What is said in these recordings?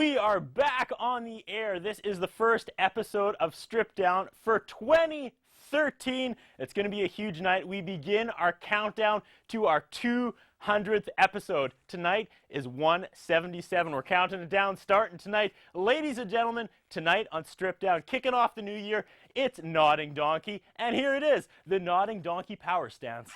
We are back on the air. This is the first episode of Stripped Down for 2013. It's going to be a huge night. We begin our countdown to our 200th episode. Tonight is 177. We're counting it down, starting tonight. Ladies and gentlemen, tonight on Stripped Down, kicking off the new year, it's Nodding Donkey. And here it is, the Nodding Donkey Power Stance.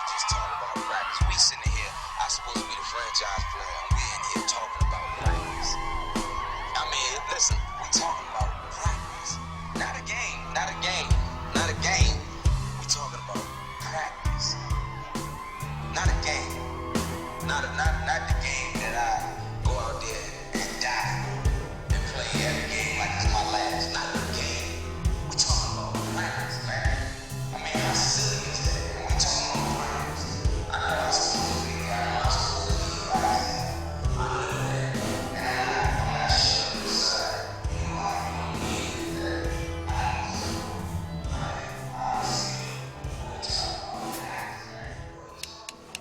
Just talk about practice. We sitting here, I'm supposed to be the franchise player, and we in here talking about practice. I mean, listen, we talking about practice. Not a game, not a game, not a game. We talking about practice. Not a game. Not the game that I go out there and die and play every game like it's my last. Not the game. We talking about practice, man. I mean, how silly is that? And we talking about practice. I know I'm supposed to be here. I'm supposed to be right. I know that. And I'm not sure of this side. You know, I don't need that. I see. We're talking about practice, man.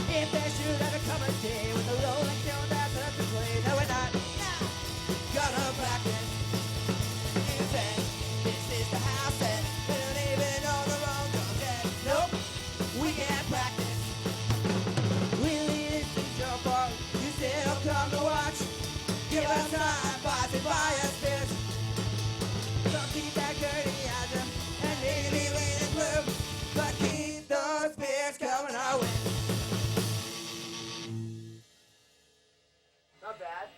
If there should ever come a day when the rolling stone that's left to play, no, we're not gonna practice. In fact, this is the house that we don't even know the wrong drums yet. Nope, we can't practice. Really, this is your fault. You still come to watch. Give us time, pass it by us, bitch. Don't keep that dirty eyes up and maybe rain and blue, but keep those beers coming our way. Not bad.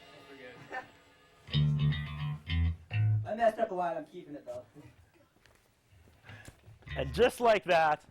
I messed up a lot. I'm keeping it though. And just like that,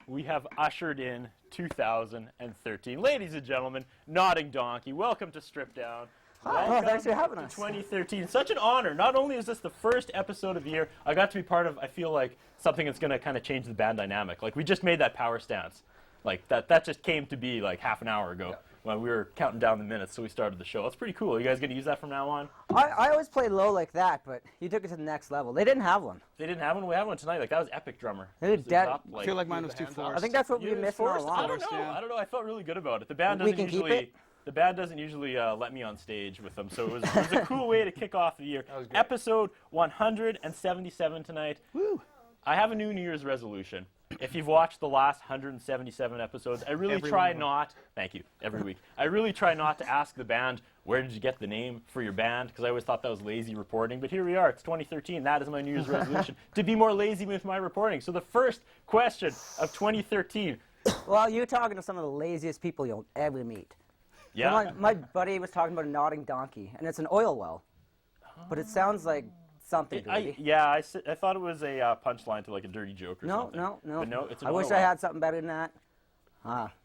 we have ushered in 2013. Ladies and gentlemen, Nodding Donkey, welcome to Strip Down. Hi, thanks for having us. 2013. Such an honor. Not only is this the first episode of the year, I got to be part of, I feel like, something that's going to kind of change the band dynamic. Like, we just made that power stance. Like, that just came to be like half an hour ago when we were counting down the minutes, so we started the show. That's pretty cool. Are you guys going to use that from now on? I always played low like that, but you took it to the next level. They didn't have one. They didn't have one? We had one tonight. Like, that was Epic Drummer. They did It was that- up, I feel like mine was too forced. I think that's what we Yours missed all forced? along. I don't know. Yeah. I don't know. I felt really good about it. The band We doesn't can keep usually. it? The band doesn't usually let me on stage with them, so it was a cool way to kick off the year. was great. Episode 177 tonight. Woo. I have a New Year's resolution. If you've watched the last 177 episodes, I really Every try one of them. not. Thank you. Every week, I really try not to ask the band where did you get the name for your band, because I always thought that was lazy reporting. But here we are. It's 2013. That is my New Year's resolution, to be more lazy with my reporting. So the first question of 2013. Well, you're talking to some of the laziest people you'll ever meet. Yeah. My buddy was talking about a nodding donkey, and it's an oil well. But it sounds like something dirty. I thought it was a punchline to like a dirty joke or No, something. no, no. But no, it's an I wish oil I well. had something better than that.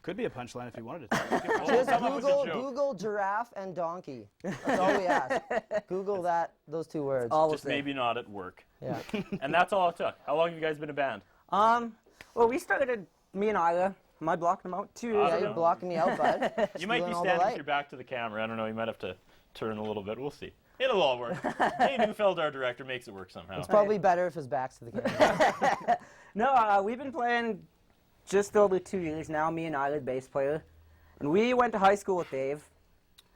Could be a punchline if you wanted it. Oh, Just come up with a joke. Google giraffe and donkey. That's all we ask. Google those two words. Just maybe not at work. Yeah. And that's all it took. How long have you guys been a band? Well, we started, me and Isla, am I blocking them out? 2 years I Yeah, don't you're know. blocking me out, bud. You might be Stealing all the standing with light. your back to the camera. I don't know. You might have to turn a little bit. We'll see. It'll all work. Dave Neufeld, our director, makes it work somehow. It's probably better if his back's to the camera. No, we've been playing just over 2 years now, me and Isla, bass player. And we went to high school with Dave,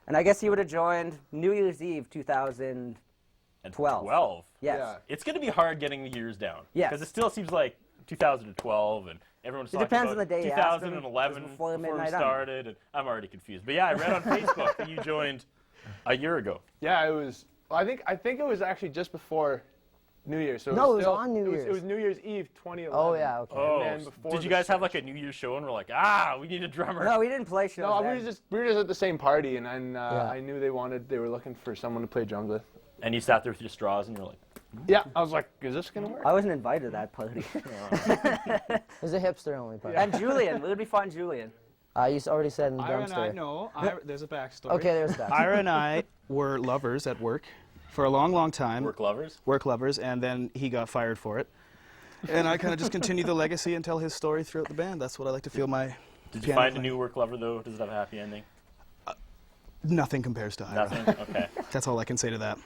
and I guess he would have joined New Year's Eve 2012. 12. Yes. Yeah. It's going to be hard getting the years down. Yes. Because it still seems like 2012 and everyone's It talking depends about on the day you ask them. 2011 It's before we midnight on. started. And I'm already confused. But yeah, I read on Facebook that you joined a year ago. Yeah, it was. Well, I think it was actually just before New Year's. So No, it was still, on New It Year's. was New Year's Eve 2011. Oh, yeah, okay. Oh, And then before did you the guys have like a New Year's show and we're like, we need a drummer? No, we didn't play shows. No, then. we were just at the same party, and then Yeah. I knew they were looking for someone to play drums with. And you sat there with your straws and you're like, Yeah, I was like, is this gonna work? I wasn't invited to that party. It was a hipster-only party. And Julian, it would be fun, Julian. You already said in the Ira and I dumpster. know. There's a backstory. Okay, there's that. Ira and I were lovers at work for a long, long time. work lovers? Work lovers, and then he got fired for it. And I kind of just continue the legacy and tell his story throughout the band. That's what I like to feel my. Did you piano find a playing. new work lover though? Does it have a happy ending? Nothing compares to Ira. Nothing? Okay. That's all I can say to that.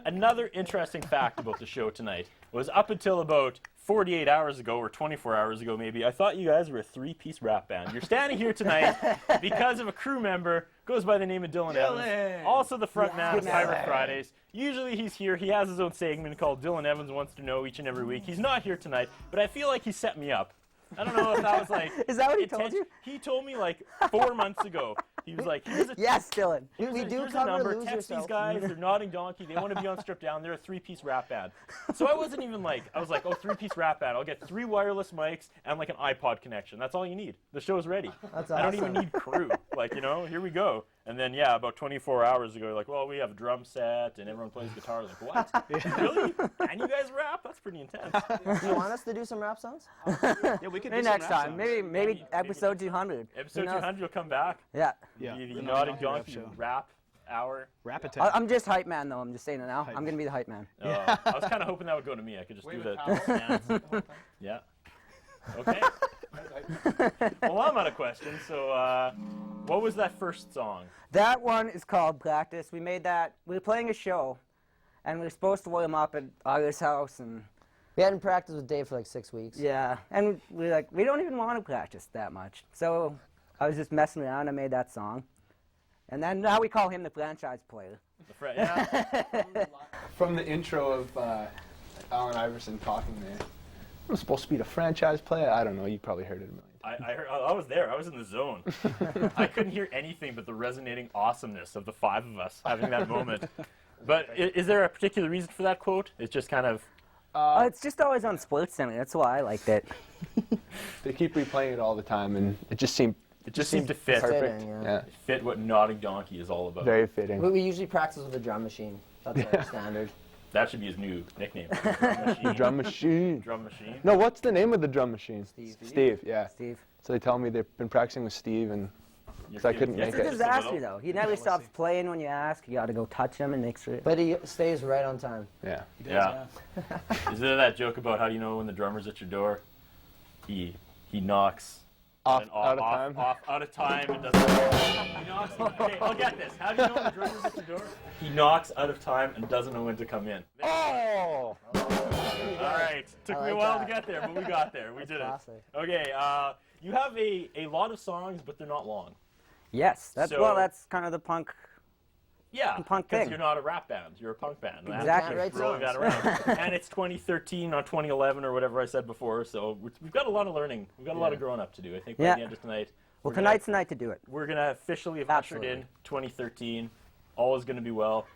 Another interesting fact about the show tonight was up until about 48 hours ago, or 24 hours ago maybe, I thought you guys were a three-piece rap band. You're standing here tonight because of a crew member, goes by the name of Dylan Evans, also the front man of Pirate Fridays. Usually he's here. He has his own segment called Dylan Evans Wants to Know each and every week. He's not here tonight, but I feel like he set me up. I don't know if that was like... Is that what he told you? He told me like 4 months ago. He was like, here's a Yes, Dylan. We do here's a cover number. Lose Text Yourself. these guys. They're Nodding Donkey. They want to be on Stripped Down. They're a three-piece rap band. So I wasn't even like, I was like, oh, three-piece rap band. I'll get 3 wireless mics and like an iPod connection. That's all you need. The show's ready. That's I don't even awesome. need crew. Like, here we go. And then, yeah, about 24 hours ago, like, well, we have a drum set and everyone plays guitar. Like, what? Really? And you guys rap? That's pretty intense. Do you want us to do some rap songs? Yeah, we could Maybe do some next rap time. songs. Maybe episode 200. Episode Who knows? 200, you'll come back. Yeah. Yeah. The the Nodding Rap Donkey show. rap hour. Rap attack. I'm just hype man, though. I'm just saying it now. Hype I'm going to be the hype man. I was kind of hoping that would go to me. I could just do the dance. Yeah. Okay. Well, I'm out of questions. So, what was that first song? That one is called Practice. We made that. We were playing a show, and we were supposed to warm up at August's house, and We hadn't practiced with Dave for like 6 weeks. yeah, and we were like, we don't even want to practice that much. So I was just messing around. I made that song, and then now we call him the franchise player. Yeah. From the intro of Allen Iverson talking there, I'm supposed to be the franchise player. I don't know. You probably heard it a million times. I heard, I was there. I was in the zone. I couldn't hear anything but the resonating awesomeness of the 5 of us having that moment. But is there a particular reason for that quote? It's just kind of... It's just always on SportsCenter. That's why I liked it. They keep replaying it all the time, and it just seemed to fit. perfect. Fitting, yeah. Yeah, Fit what Nodding Donkey is all about. very fitting. We usually practice with a drum machine. That's our standard. That should be his new nickname. Drum machine. The drum machine. Drum machine. No, what's the name of the drum machine? Steve, yeah. Steve. So they tell me they've been practicing with Steve, and You're 'cause I couldn't feeling It's make a it. just little. disaster, though. He never stops playing when you ask. You got to go touch him and make sure. But he stays right on time. Yeah. Yeah. Is there that joke about how do you know when the drummer's at your door? He knocks. Off, and out of time. Out of time and doesn't. He knocks. Okay, I'll get this. How do you know when the drummer's at your door? He knocks out of time and doesn't know when to come in. Oh! All right. Took I me a like while that. to get there, but we got there. We did it. Classic. Okay. You have a lot of songs, but they're not long. Yes. So- That's kind of the punk. Yeah, Punk because thing. you're not a rap band. You're a punk band. Exactly. Just rolling that around. And it's 2013, not 2011 or whatever I said before. So we've got a lot of learning. We've got a lot of growing up to do. I think by Yeah. the end of tonight. Well, we're gonna- tonight's the night to do it. We're gonna officially have ushered in Absolutely. 2013. All is gonna be well.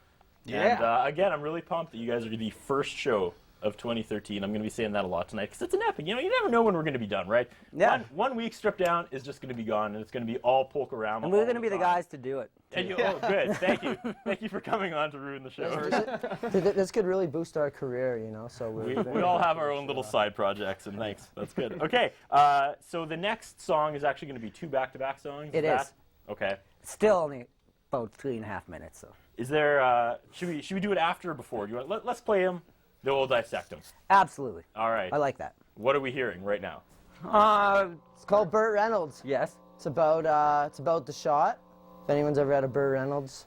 Yeah. And again, I'm really pumped that you guys are gonna be first show of 2013. I'm gonna be saying that a lot tonight because it's an epic. You never know when we're gonna be done, right? Yeah. One week stripped down is just gonna be gone, and it's gonna be all polka-rama. And we're all going to be the time. guys to do it. And you, oh, good. Thank you. Thank you for coming on to ruin the show. This could really boost our career, so We all have our own little side projects, and thanks. That's good. Okay, so the next song is actually going to be 2 back-to-back songs. It is. Okay. Still only about 3.5 minutes, so. Is there? Should we do it after or before? Do you want? Let's play them. Then we'll dissect them. Absolutely. All right. I like that. What are we hearing right now? It's called Burt Reynolds. Yes. It's about the shot. If anyone's ever had a Burt Reynolds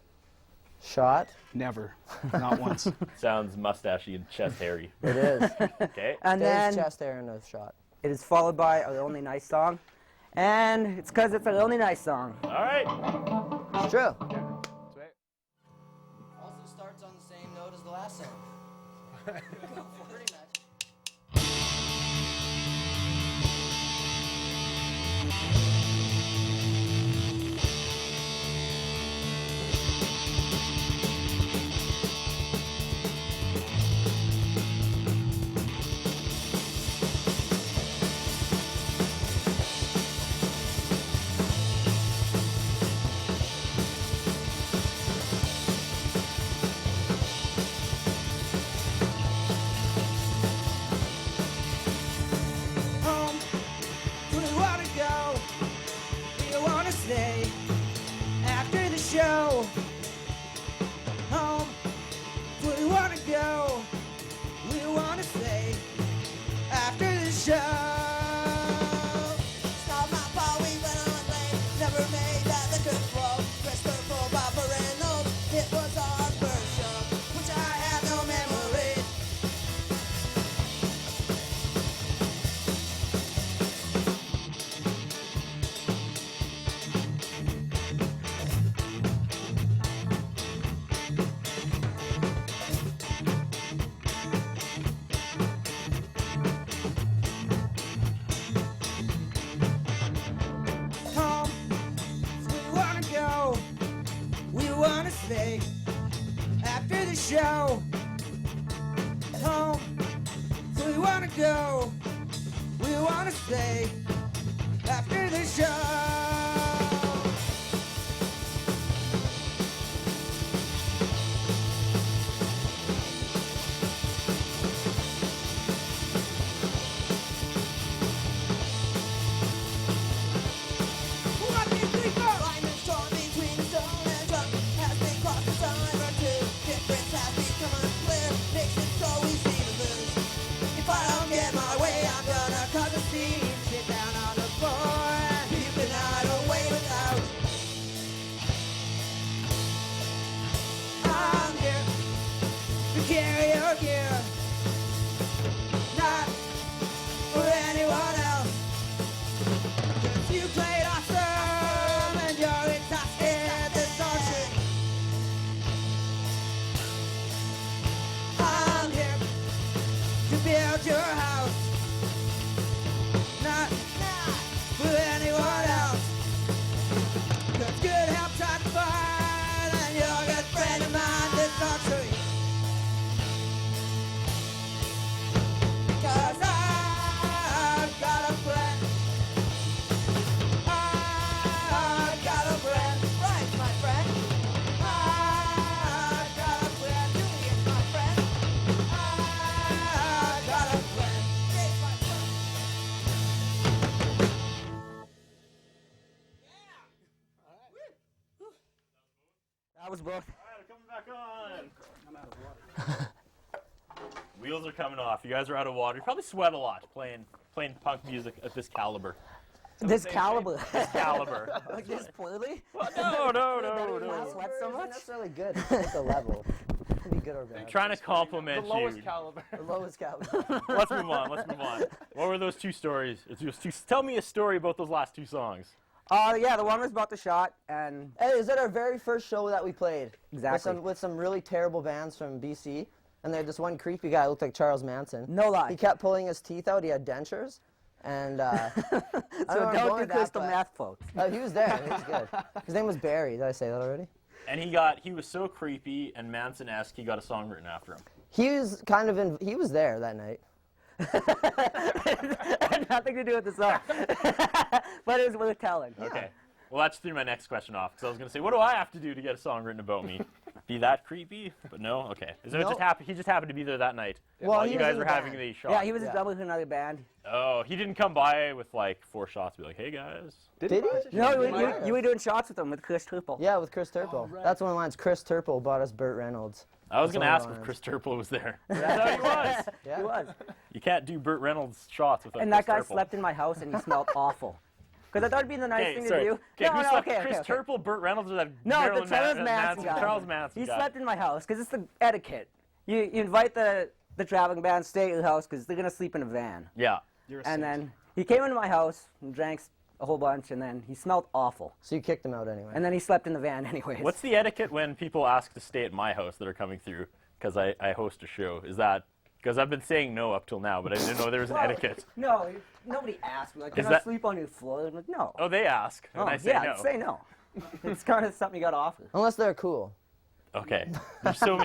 shot, Never. Not once. Sounds mustachy and chest hairy. it is. Okay. And Dave's then chest hair in a shot. it is followed by our only nice song. And it's because it's a lonely night song. All right. It's true. Sweet. Also starts on the same note as the last song. Pretty much. Home, do we wanna go? Do you wanna stay after the show? Home, do we wanna go? We wanna stay after the show. Stop my fault, we went on late. Never made that liquor flow. Christopher full Bob Reynolds. It was our first show, which I have no memory. Home, so we wanna go. We wanna stay after the show. Home, so we wanna go. We wanna stay after the show. Alignments torn between stone and drum has been crossed a time or two. Difference has become unclear, makes it so easy to lose. If I don't get my way, I'm gonna cause a scene. Sit down on the floor and keep the night away without. I'm here to carry your gear, not for anyone else. 'Cause you played awesome and you're exhausted this ocean. I'm here to build your house, not for anyone else. 'Cause good help tried to find and you're a good friend of mine this country. 'Cause I've got a friend. I've got a friend, right, my friend. I've got a friend, Julian's my friend. I've got a friend, Dave's my friend. That was both. All right, coming back on. I'm out of water. Wheels are coming off. You guys are out of water. You probably sweat a lot playing punk music at this caliber. This caliber. This caliber. Like this poorly? Well, no. Not sweat so Isn't much? necessarily good. It's a level. It can be good or bad. I'm trying to compliment The lowest you. caliber. The lowest caliber. Let's move on. What were those two stories? Tell me a story about those last two songs. Yeah, the one was about the shot, and Hey, is that our very first show that we played? Exactly. With some really terrible bands from BC. And there this one creepy guy looked like Charles Manson. no lie. He kept pulling his teeth out. He had dentures. And I So don't don't go do to crystal that, meth, folks. but he was there. He was good. His name was Barry. Did I say that already? And he was so creepy and Manson-esque, he got a song written after him. He was kind of he was there that night. Had nothing to do with the song. But it was worth telling. Okay. Well, that just threw my next question off, because I was going to say, what do I have to do to get a song written about me? Be that creepy? But no? Okay. So No. he just happened to be there that night Well, while he you was guys in were the having band. the shot. Yeah, he was Yeah. a drummer with another band. Oh, he didn't come by with like 4 shots and be like, hey guys. Did he? No, Yeah. you were doing shots with him with Chris Turple. Yeah, with Chris Turple. right. That's one of the lines. Chris Turple bought us Burt Reynolds. I was That's going to one of ask the if lines. Chris Turple was there. That's how he was. Yeah. He was. You can't do Burt Reynolds shots without And Chris that guy Turple. slept in my house and he smelled awful. Because I thought it'd be the nice Okay, thing sorry. to do. Okay, who slept? okay, Chris okay. Turple, Burt Reynolds, or that No, Marilyn the Charles Man- Manson guy. Charles Manson He guy. slept in my house because it's the etiquette. You invite the traveling band, stay at your house because they're going to sleep in a van. Yeah. You're a And saint. then he came into my house and drank a whole bunch, and then he smelled awful. So you kicked him out anyway. And then he slept in the van anyways. What's the etiquette when people ask to stay at my house that are coming through because I host a show? Is that because I've been saying no up till now, but I didn't know there was an etiquette. No, nobody asked me. Like, can Is I that- sleep on your floor? I'm like, no. Oh, they ask, and I say yeah, no. say no. It's kind of something you got to offer. Unless they're cool. Okay. There's so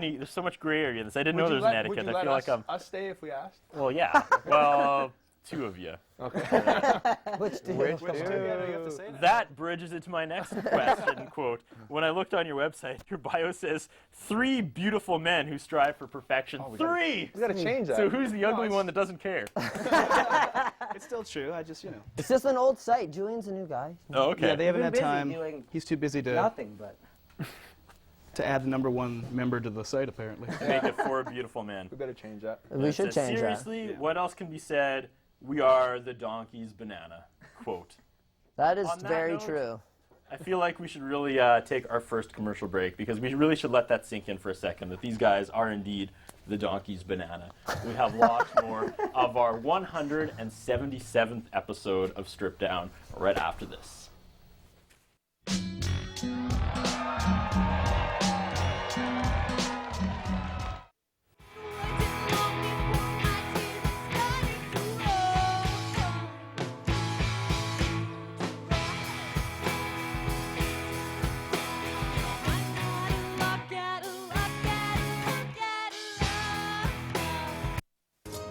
much gray area in this. I didn't know there was an etiquette. I feel like I'm. us stay if we asked? Well, yeah. Well, two of you. Which do? Yeah, no, you have to say that. That bridges into my next question, quote. When I looked on your website, your bio says 3 beautiful men who strive for perfection. Three! We gotta change that. So who's the ugly one that doesn't care? It's still true. I just, It's just an old site. Julian's a new guy. Oh, okay. Yeah, they haven't been had busy time. doing He's too busy to Nothing, but add the #1 member to the site, apparently. Make it 4 beautiful men. We better change that. We It should says, change that. Seriously, what else can be said? We are the donkey's banana, quote. That is On that very note- true. I feel like we should really take our first commercial break because we really should let that sink in for a second that these guys are indeed the donkey's banana. We have lots more of our 177th episode of Strip Down right after this.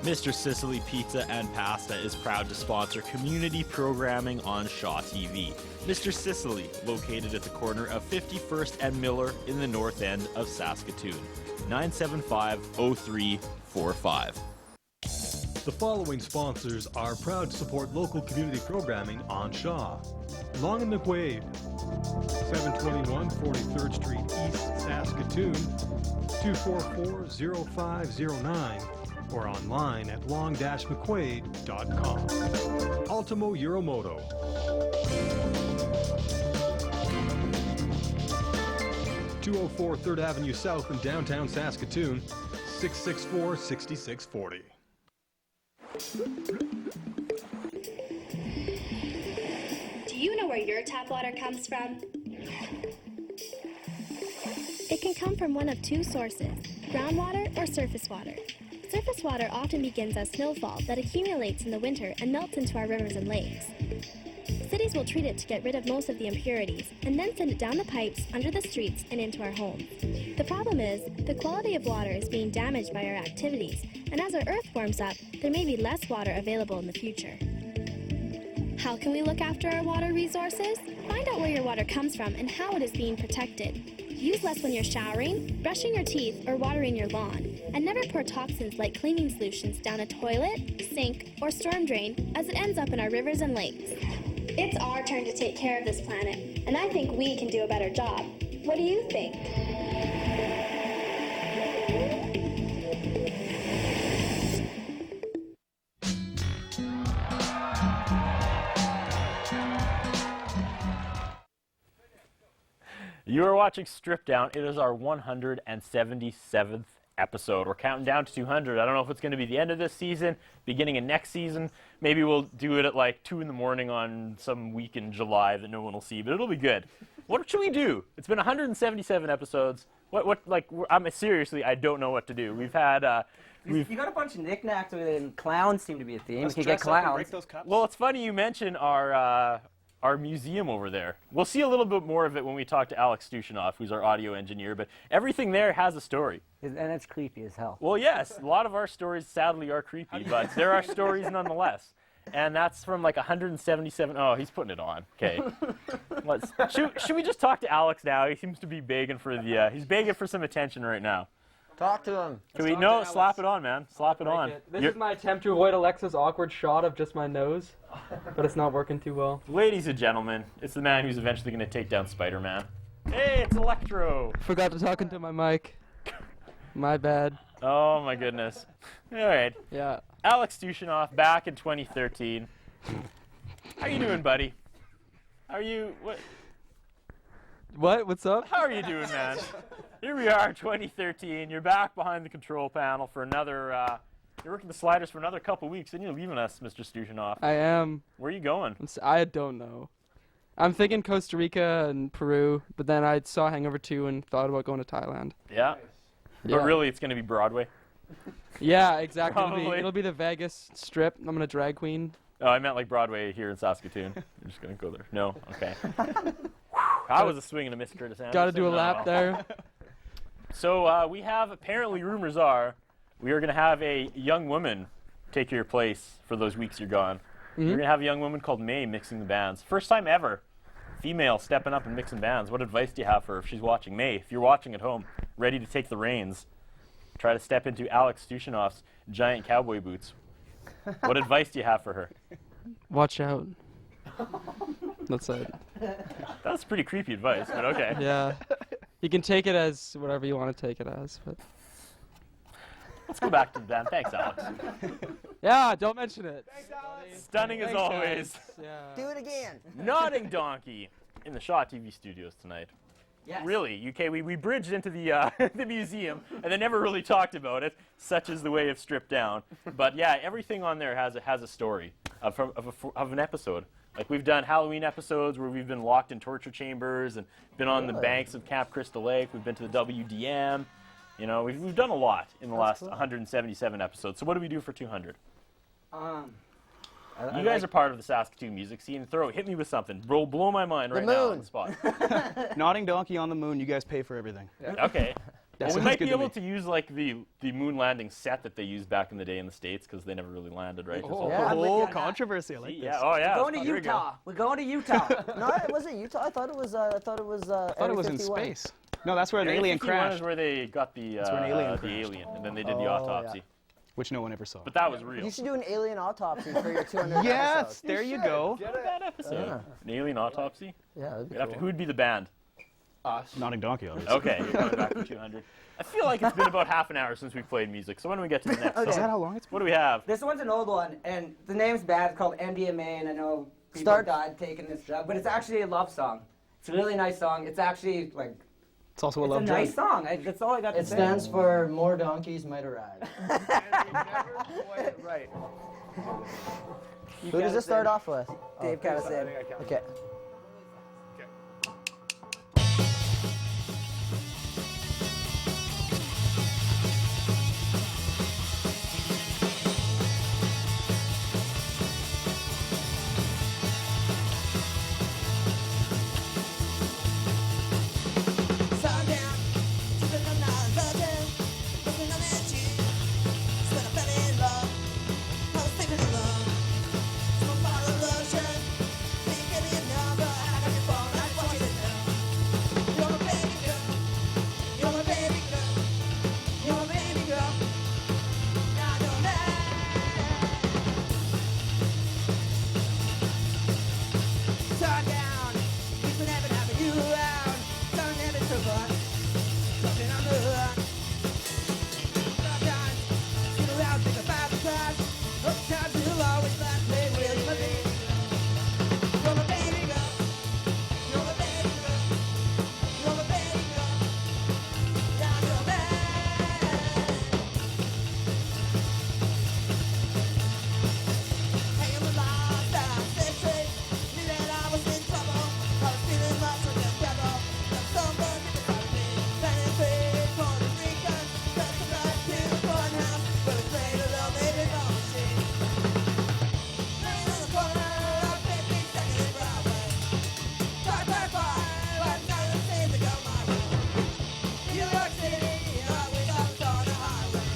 Mr. Sicily Pizza and Pasta is proud to sponsor community programming on Shaw TV. Mr. Sicily, located at the corner of 51st and Miller in the north end of Saskatoon. 975-0345. The following sponsors are proud to support local community programming on Shaw. Long and McWade, 721 43rd Street East, Saskatoon, 244-0509, or online at long-mcquade.com. Ultimo Euromoto. (204 3rd Avenue South in downtown Saskatoon, 664-6640. Do you know where your tap water comes from? It can come from one of 2 sources, groundwater or surface water. Surface water often begins as snowfall that accumulates in the winter and melts into our rivers and lakes. Cities will treat it to get rid of most of the impurities and then send it down the pipes, under the streets, and into our homes. The problem is, the quality of water is being damaged by our activities, and as our earth warms up, there may be less water available in the future. How can we look after our water resources? Find out where your water comes from and how it is being protected. Use less when you're showering, brushing your teeth, or watering your lawn. And never pour toxins like cleaning solutions down a toilet, sink, or storm drain as it ends up in our rivers and lakes. It's our turn to take care of this planet, and I think we can do a better job. What do you think? You are watching Strip Down. It is our 177th episode. We're counting down to 200. I don't know if it's going to be the end of this season, beginning of next season. Maybe we'll do it at like 2 in the morning on some week in July that no one will see, but it'll be good. What should we do? It's been 177 episodes. Seriously, I don't know what to do. We've had, you got a bunch of knickknacks with it, and clowns seem to be a theme. Let's You can get dress up and clowns. break those cups. well, it's funny you mention our museum over there. We'll see a little bit more of it when we talk to Alex Stushinoff, who's our audio engineer, but everything there has a story. And it's creepy as hell. Well, yes, a lot of our stories sadly are creepy, but there are stories nonetheless. And that's from like 177. Oh, he's putting it on. Okay. Should we just talk to Alex now? He seems to be begging for he's begging for some attention right now. Talk to him. Can we? No, slap it on, man. Slap it on. This is my attempt to avoid Alexa's awkward shot of just my nose, but it's not working too well. Ladies and gentlemen, it's the man who's eventually going to take down Spider-Man. Hey, it's Electro. Forgot to talk into my mic. My bad. Oh my goodness. All right. Yeah. Alex Stushinoff back in 2013. How you doing, buddy? How are you? What? What's up? How are you doing, man? Here we are, 2013. You're back behind the control panel for another You're working the sliders for another couple weeks, and you're leaving us, Mr. Stushinoff. I am. Where are you going? I don't know. I'm thinking Costa Rica and Peru, but then I saw Hangover 2 and thought about going to Thailand. Yeah? Yeah. But really, it's going to be Broadway? Yeah, exactly. Probably. It'll be the Vegas Strip. I'm gonna drag queen. Oh, I meant like Broadway here in Saskatoon. You're just going to go there. No? Okay. I was a swing and a miss, Curtis Anderson. Got to do a No. lap there. So we have, apparently, rumors are, we are going to have a young woman take your place for those weeks you're gone. We're going to have a young woman called May mixing the bands. First time ever, female stepping up and mixing bands. What advice do you have for her if she's watching? May, if you're watching at home, ready to take the reins, try to step into Alex Stushinoff's giant cowboy boots. What advice do you have for her? Watch out. That's it. That's pretty creepy advice, but okay. Yeah. You can take it as whatever you want to take it as, but Let's go back to the band. Thanks, Alex. yeah, don't mention it. Stunning as Thanks, always. guys. Yeah. Do it again. Nodding Donkey in the Shaw TV studios tonight. Yes. Really, UK, we bridged into the the museum and then never really talked about it. Such is the way of Stripped Down. But yeah, everything on there has a story of an episode. Like we've done Halloween episodes where we've been locked in torture chambers and been on the banks of Camp Crystal Lake. We've been to the WDM. You know, we've done a lot in the last 177 episodes. So what do we do for 200? You guys are part of the Saskatoon music scene. Hit me with something. Blow my mind right now on the spot. Nodding Donkey on the moon. You guys pay for everything. Okay. That Well, we sounds might good be to able me. to use like the moon landing set that they used back in the day in the States because they never really landed, right? Just all- Yeah, I'm with you Oh, on that. controversy. I like this. yeah. Oh yeah. Going to There we go. Utah. We're going to Utah. No, it wasn't Utah. I thought it was. I thought it was in space. No, that's where an Area alien 51 crashed, is where they got the where an alien the crashed. alien, and then they did the Oh, autopsy. yeah. which no one ever saw. But that was real. You should do an alien autopsy for your 200 Yes, episodes. there you go. Not a bad episode. Yeah. An alien autopsy. Yeah, that'd be We'd have to- cool. who would be the band? Us. Nodding Donkey, obviously. Okay, you're coming back for 200. I feel like it's been about half an hour since we played music. So when do we get to the next Okay. Is song? that how long it's been? What do we have? This one's an old one, and the name's bad. It's called MDMA, and I know people Start. died taking this drug, but it's actually a love song. It's a really nice song. It's actually like It's also a it's love a drug. nice song. That's all I got to It say. stands for More Donkeys Might Arrive. Right. Who does it start off with? Dave kind of said. Okay. Sundown, sipping on our loving, looking on that cheek. When I fell in love, I was sleeping alone. Some bottle of lotion, can't get me a number. I got your phone, I want you to know. You're my baby girl, you're my baby girl, you're my baby girl. I know that. Sundown, we've been having you around. Don't have it so much. Something on the hook. Sometimes, sit around, think about the past. Other times you'll always laugh, play with my baby girl. You're my baby girl. You're my baby girl. You're my baby girl. Yeah, I know that. Hey, I'm lost, I said straight. Knew that I was in trouble. I was feeling much like a rebel. Got someone different out of me. Planet free, Puerto Rican. Got some life to the funhouse. Where we played a little baby ball machine. Laying on the corner of 52nd and Broadway. Car, but none of the things that go my way. New York City, always up on the highway.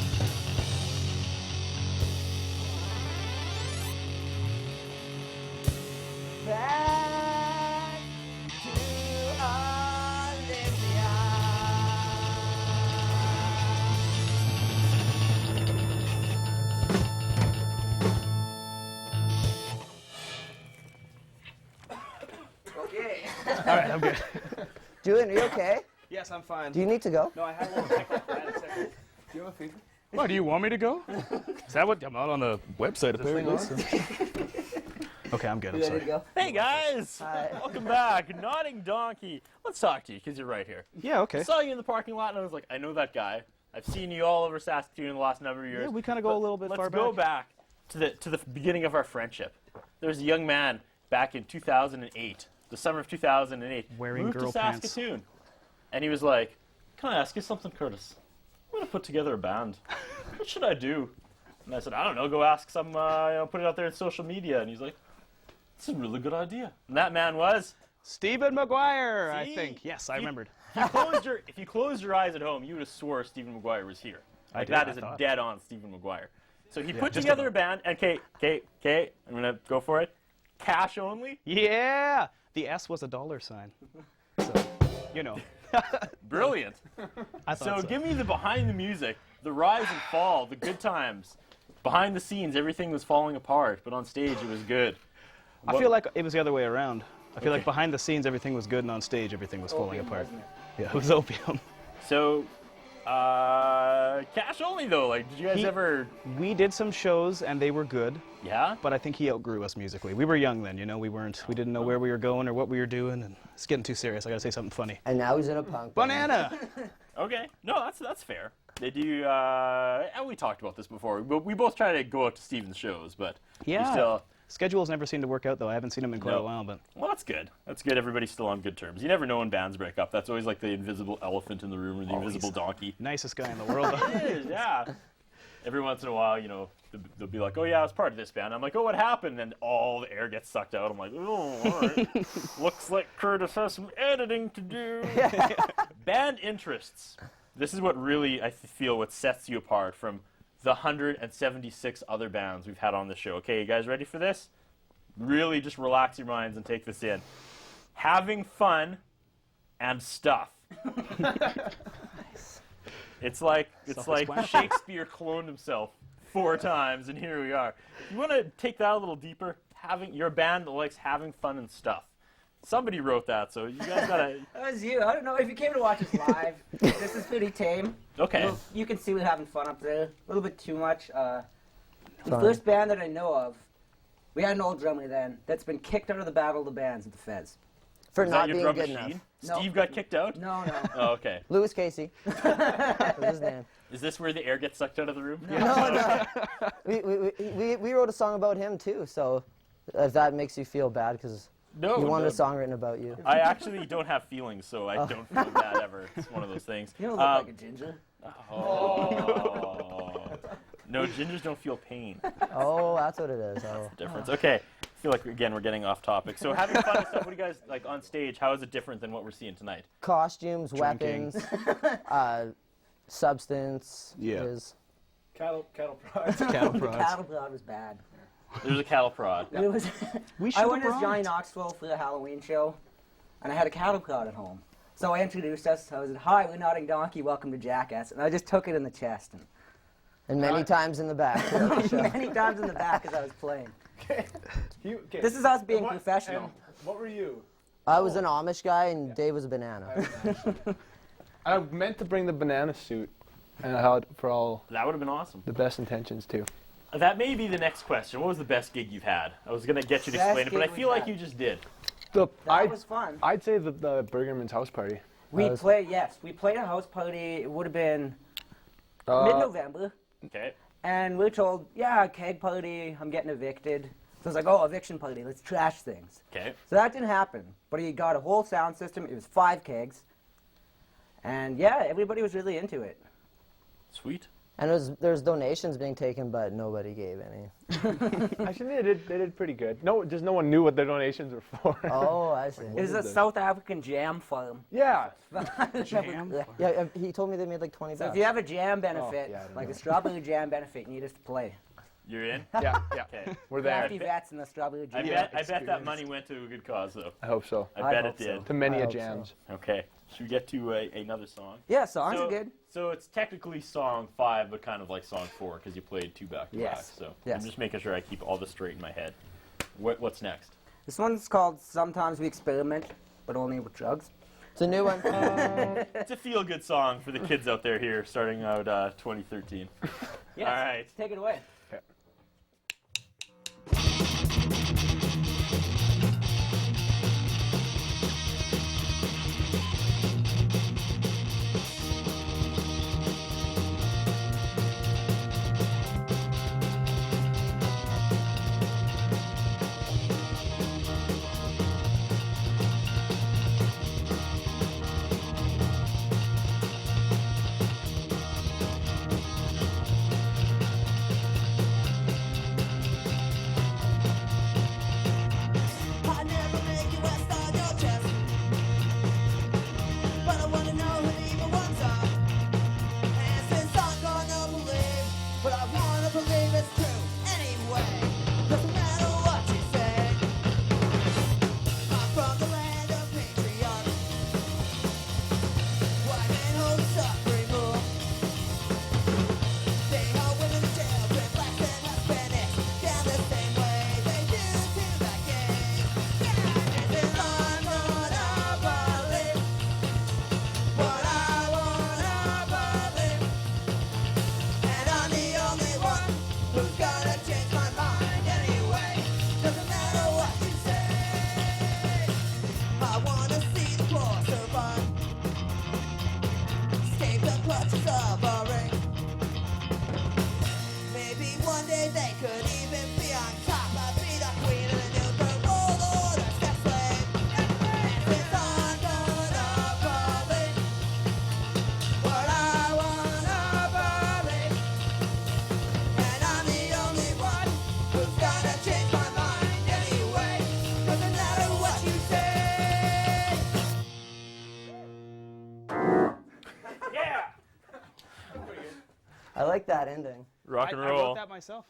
Back to Olympia. Okay. All right, I'm good. Julian, are you okay? Yes, I'm fine. Do you need to go? No, I had a little tickle. I had a tickle. Do you have a fever? Why, do you want me to go? Is that what? I'm not on the website, apparently. Okay, I'm good. I'm You ready to sorry. go? Hey guys, Hi. welcome back. Nodding Donkey. Let's talk to you because you're right here. Yeah, okay. I saw you in the parking lot and I was like, I know that guy. I've seen you all over Saskatoon in the last number of years. Yeah, we kind of go But a little bit far Let's go back to the beginning of our friendship. There was a young man back in 2008, the summer of 2008, Wearing moved girl to pants. Saskatoon, and he was like, "Can I ask you something, Curtis? I'm gonna put together a band. What should I do?" And I said, "I don't know. Go ask some. Put it out there in social media." And he's like, "It's a really good idea." And that man was. Stephen McGuire, I See? think. Yes, I remembered. If you closed your eyes at home, you would have swore Stephen McGuire was here. Like, that is a dead-on Stephen McGuire. So he put just together a band, and Kate, I'm gonna go for it. Cash only. Yeah, the S was a $. So, you know. Brilliant. I thought So give me the behind the music, the rise and fall, the good times. Behind the scenes, everything was falling apart, but on stage it was good. I feel like it was the other way around. I feel like behind the scenes everything was good, and on stage everything was falling apart. Yeah, it was opium. So, cash only though. Like, did you guys ever? We did some shows, and they were good. Yeah. But I think he outgrew us musically. We were young then, you know. We didn't know where we were going or what we were doing, and it's getting too serious. I gotta say something funny. And now he's in a punk band. Banana. Okay. No, that's fair. They do. And we talked about this before. We both try to go out to Steven's shows, but we still. Schedules never seem to work out though. I haven't seen him in quite a while, but. Well, that's good. That's good. Everybody's still on good terms. You never know when bands break up. That's always like the invisible elephant in the room or the invisible donkey. Nicest guy in the world. He is, yeah. Every once in a while, you know, they'll be like, "Oh yeah, I was part of this band." I'm like, "Oh, what happened?" And all the air gets sucked out. I'm like, "Oh, all right. Looks like Curtis has some editing to do." Band interests. This is what really I feel what sets you apart from the 176 other bands we've had on the show. Okay, you guys ready for this? Really just relax your minds and take this in. Having fun and stuff. It's like Shakespeare cloned himself 4 times, and here we are. You want to take that a little deeper? You're a band that likes having fun and stuff. Somebody wrote that, so you guys gotta. That was you. I don't know if you came to watch us live. This is pretty tame. Okay. Well, you can see we're having fun up there. A little bit too much. The first band that I know of, we had an old drummer then that's been kicked out of the Battle of the Bands at the Feds. For Is not that your being drum good machine? enough. No. Steve got kicked out? No. Oh, okay. Louis Casey. That was his name. Is this where the air gets sucked out of the room? No. We wrote a song about him too, so if that makes you feel bad, because No. you wanted no. a song written about you. I actually don't have feelings, so I don't feel bad ever. It's one of those things. You don't look like a ginger. Oh. No, gingers don't feel pain. Oh, that's what it is. Oh. Difference. Okay. I feel like, again, we're getting off topic. So having fun and stuff, what do you guys, like, on stage, how is it different than what we're seeing tonight? Costumes, Drinking. weapons, substance. Yeah. Is Cattle prods. Cattle The prods. cattle prod was bad. There's a cattle prod. It was. We should I have went as brought Johnny it. Knoxville for the Halloween show, and I had a cattle prod at home. So I introduced us. I was like, "Hi, we're Nodding Donkey. Welcome to Jackass." And I just took it in the chest, and many times in the back. throughout the show. and many times in the back as I was playing. Okay. This is us being And professional. and what were you? I was an Amish guy, and Dave was a banana. I meant to bring the banana suit, and I had for all That would have been awesome. the best intentions too. That may be the next question. What was the best gig you've had? I was going to get you to Best explain it, but I gig feel we've like had. you just did. That was fun. I'd say the Bergerman's house party. We played a house party. It would have been Uh, mid-November, Okay. and we were told, "Yeah, keg party. I'm getting evicted." So it's like, "Oh, eviction party. Let's trash things." Okay. So that didn't happen. But he got a whole sound system. It was 5 kegs, and yeah, everybody was really into it. Sweet. And there's donations being taken, but nobody gave any. Actually, they did pretty good. No, just no one knew what their donations were for. Oh, I see. It was a South African jam farm. Yeah. Jam. Yeah, he told me they made like 20 So bucks. if you have a jam benefit, yeah, I don't like know. a strawberry jam benefit, you need us to play. You're in? Yeah. Okay. We're there. Crafty vets and the strawberry I jam. bet that money went to a good cause, though. I hope so. I bet it hope so. did. To many I a hope so. jams. Okay. Should we get to another song? Yeah, songs so, are good. So it's technically song 5, but kind of like song 4 because you played 2 back to back. Yes. So Yes. I'm just making sure I keep all this straight in my head. What's next? This one's called Sometimes We Experiment, but only with drugs. It's a new one. It's a feel-good song for the kids out there here, starting out 2013. Yes. All right. Take it away. I like that ending. Rock and I roll. wrote that myself.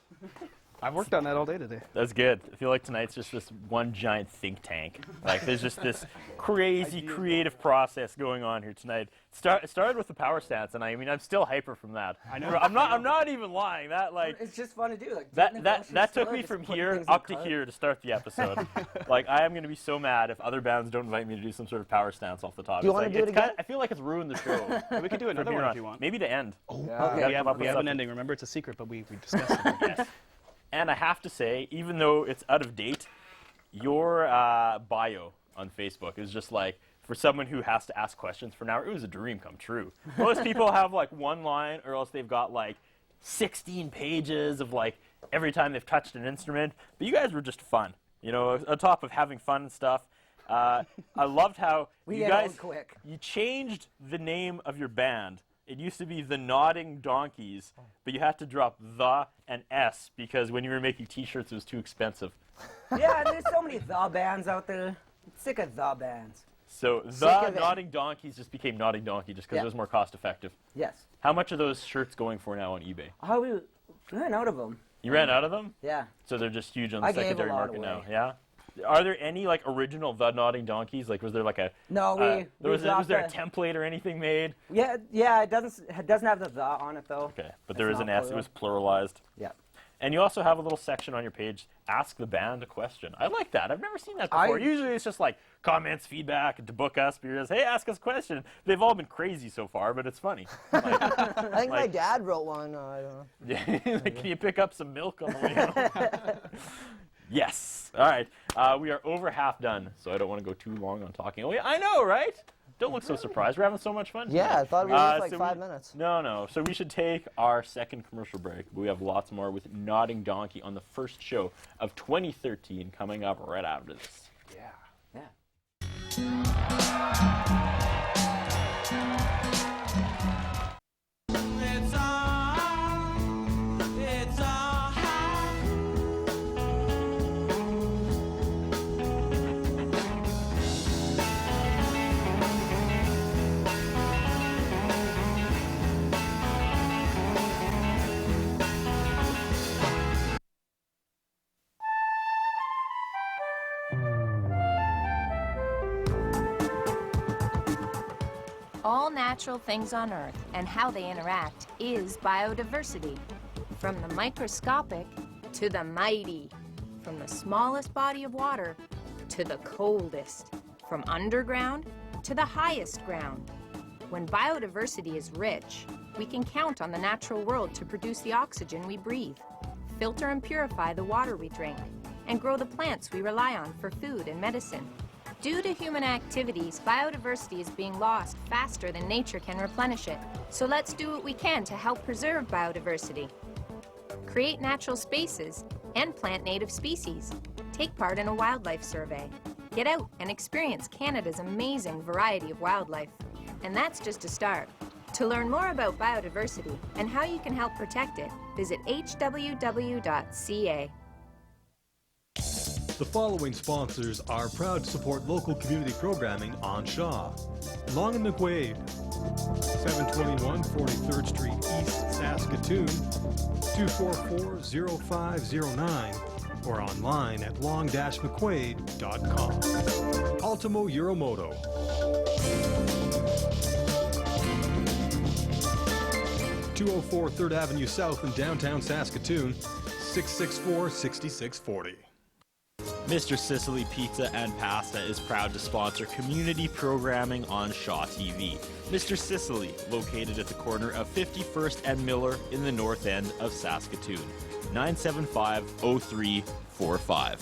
I worked on that all day today. That's good. I feel like tonight's just this one giant think tank. Like there's just this crazy creative process going on here tonight. It started with the power stance, and I mean I'm still hyper from that. I know. I'm not even lying. That like It's just fun to do. Like that took me from here up to here to start the episode. Like I am gonna be so mad if other bands don't invite me to do some sort of power stance off the top. Do you It's wanna like, do it it's kinda- again? I feel like it's ruined the show. We could do another one if you want. Maybe to end. Oh, Yeah. we have an ending. Remember, it's a secret, but we discussed it. Yes. And I have to say, even though it's out of date, your bio on Facebook is just like, for someone who has to ask questions for an hour, it was a dream come true. Most people have like one line, or else they've got like 16 pages of like every time they've touched an instrument. But you guys were just fun, you know, on top of having fun and stuff. I loved how We you get guys old quick. you changed the name of your band. It used to be the Nodding Donkeys, but you had to drop the and S because when you were making T-shirts, it was too expensive. Yeah, and there's so many the bands out there. I'm sick of the bands. So Sick the of it. Nodding Donkeys just became Nodding Donkey just because Yeah. it was more cost effective. Yes. How much are those shirts going for now on eBay? How we ran out of them. You ran out of them? Yeah. So they're just huge on the I gave a secondary lot market away. now. Yeah. Are there any like original The Nodding Donkeys? Like, was there like a No, was dropped there a the- template or anything made? Yeah, it doesn't have the on it though. Okay, but It's there is not an S. It plural. was pluralized. Yeah. And you also have a little section on your page, ask the band a question. I like that. I've never seen that before. Usually it's just like comments, feedback, to book us, but you're just, hey, ask us a question. They've all been crazy so far, but it's funny. Like, I think my Like- dad wrote one. I don't know. yeah, like, can you pick up some milk on the way home? Yes. All right. We are over half done, so I don't want to go too long on talking. Oh, yeah, I know, right? Don't look so surprised. We're having so much fun. Yeah, I thought we were just like so 5 minutes. No. So we should take our second commercial break. We have lots more with Nodding Donkey on the first show of 2013 coming up right after this. Yeah. All natural things on Earth and how they interact is biodiversity. From the microscopic to the mighty, from the smallest body of water to the coldest, from underground to the highest ground. When biodiversity is rich, we can count on the natural world to produce the oxygen we breathe, filter and purify the water we drink, and grow the plants we rely on for food and medicine. Due to human activities, biodiversity is being lost faster than nature can replenish it. So let's do what we can to help preserve biodiversity. Create natural spaces and plant native species. Take part in a wildlife survey. Get out and experience Canada's amazing variety of wildlife. And that's just a start. To learn more about biodiversity and how you can help protect it, visit hww.ca. The following sponsors are proud to support local community programming on Shaw. Long and McWade, 721 43rd Street East, Saskatoon, 244-0509, or online at long-mcquade.com. Ultimo Euromoto. 204 3rd Avenue South in downtown Saskatoon, 664-6640. Mr. Sicily Pizza and Pasta is proud to sponsor community programming on Shaw TV. Mr. Sicily, located at the corner of 51st and Miller in the north end of Saskatoon. 975-0345.